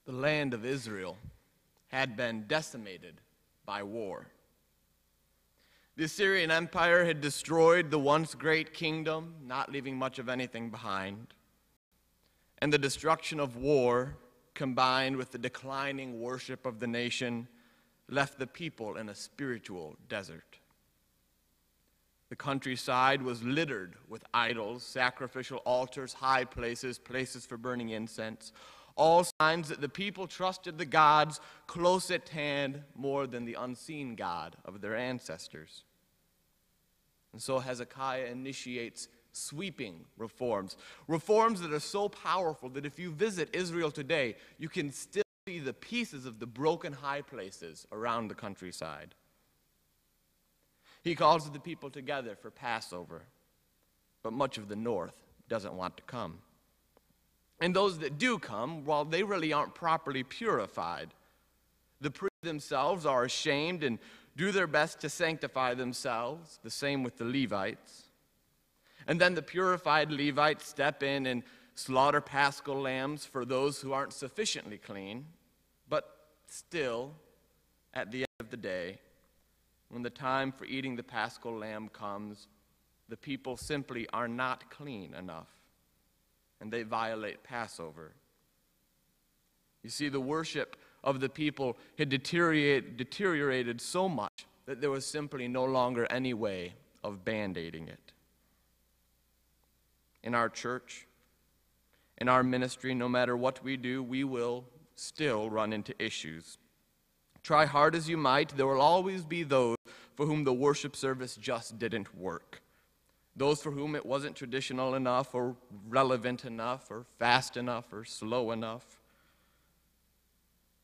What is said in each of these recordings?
The land of Israel had been decimated by war. The Assyrian Empire had destroyed the once great kingdom, not leaving much of anything behind. And the destruction of war, combined with the declining worship of the nation, left the people in a spiritual desert. The countryside was littered with idols, sacrificial altars, high places, places for burning incense, all signs that the people trusted the gods close at hand more than the unseen God of their ancestors. And so Hezekiah initiates sweeping reforms that are so powerful that if you visit Israel today, you can still see the pieces of the broken high places around the countryside. He calls the people together for Passover, but much of the north doesn't want to come. And those that do come, well, they really aren't properly purified. The priests themselves are ashamed and do their best to sanctify themselves, the same with the Levites. And then the purified Levites step in and slaughter paschal lambs for those who aren't sufficiently clean. But still, at the end of the day, when the time for eating the paschal lamb comes, the people simply are not clean enough, and they violate Passover. You see, the worship of the people had deteriorated so much that there was simply no longer any way of band-aiding it. In our church, in our ministry, no matter what we do, we will still run into issues. Try hard as you might, there will always be those for whom the worship service just didn't work. Those for whom it wasn't traditional enough or relevant enough or fast enough or slow enough.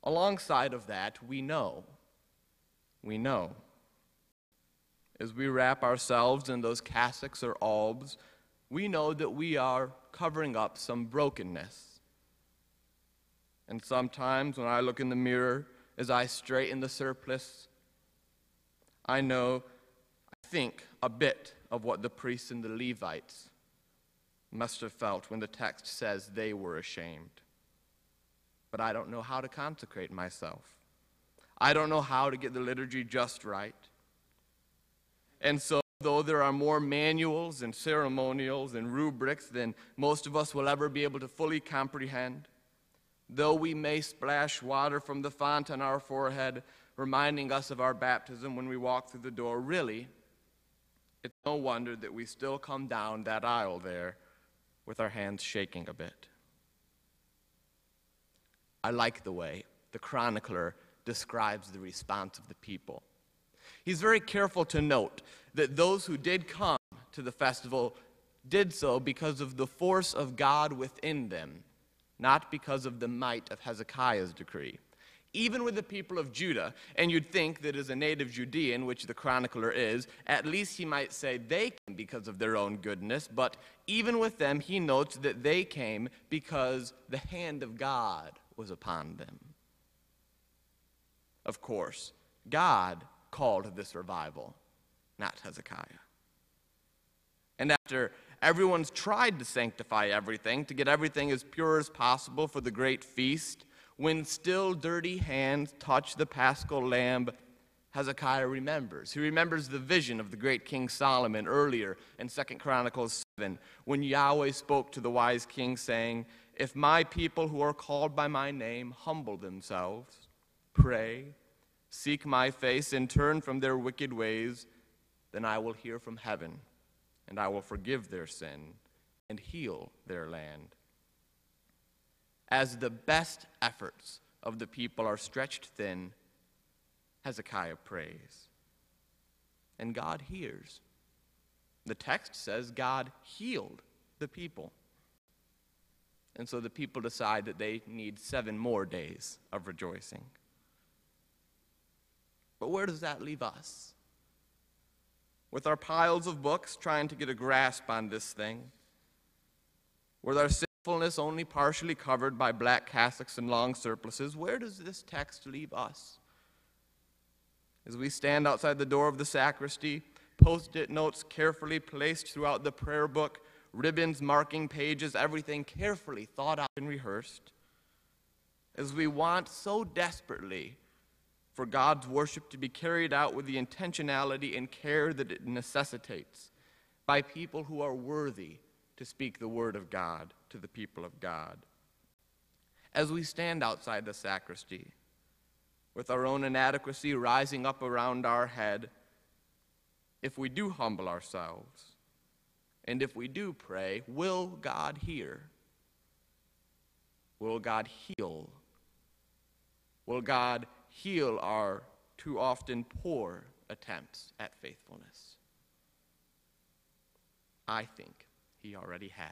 Alongside of that, we know. As we wrap ourselves in those cassocks or albs, we know that we are covering up some brokenness. And sometimes when I look in the mirror, as I straighten the surplice, I think a bit of what the priests and the Levites must have felt when the text says they were ashamed. But I don't know how to consecrate myself. I don't know how to get the liturgy just right. And so, though there are more manuals and ceremonials and rubrics than most of us will ever be able to fully comprehend, though we may splash water from the font on our forehead, reminding us of our baptism when we walk through the door, really, it's no wonder that we still come down that aisle there with our hands shaking a bit. I like the way the chronicler describes the response of the people. He's very careful to note that those who did come to the festival did so because of the force of God within them, not because of the might of Hezekiah's decree. Even with the people of Judah, and you'd think that as a native Judean, which the chronicler is, at least he might say they came because of their own goodness, but even with them, he notes that they came because the hand of God was upon them. Of course, God called this revival, not Hezekiah. And after everyone's tried to sanctify everything, to get everything as pure as possible for the great feast, when still dirty hands touch the paschal lamb, Hezekiah remembers. He remembers the vision of the great King Solomon earlier in 2 Chronicles 7, when Yahweh spoke to the wise king, saying, "If my people who are called by my name humble themselves, pray, seek my face, and turn from their wicked ways, then I will hear from heaven, and I will forgive their sin and heal their land." As the best efforts of the people are stretched thin, Hezekiah prays. And God hears. The text says God healed the people. And so the people decide that they need 7 more days of rejoicing. But where does that leave us? With our piles of books trying to get a grasp on this thing, with our sinfulness only partially covered by black cassocks and long surplices, where does this text leave us? As we stand outside the door of the sacristy, post-it notes carefully placed throughout the prayer book, ribbons marking pages, everything carefully thought out and rehearsed. as we want so desperately for God's worship to be carried out with the intentionality and care that it necessitates by people who are worthy to speak the word of God to the people of God. As we stand outside the sacristy, with our own inadequacy rising up around our head, if we do humble ourselves, and if we do pray, will God hear? Will God heal? Will God heal our too often poor attempts at faithfulness? I think he already has.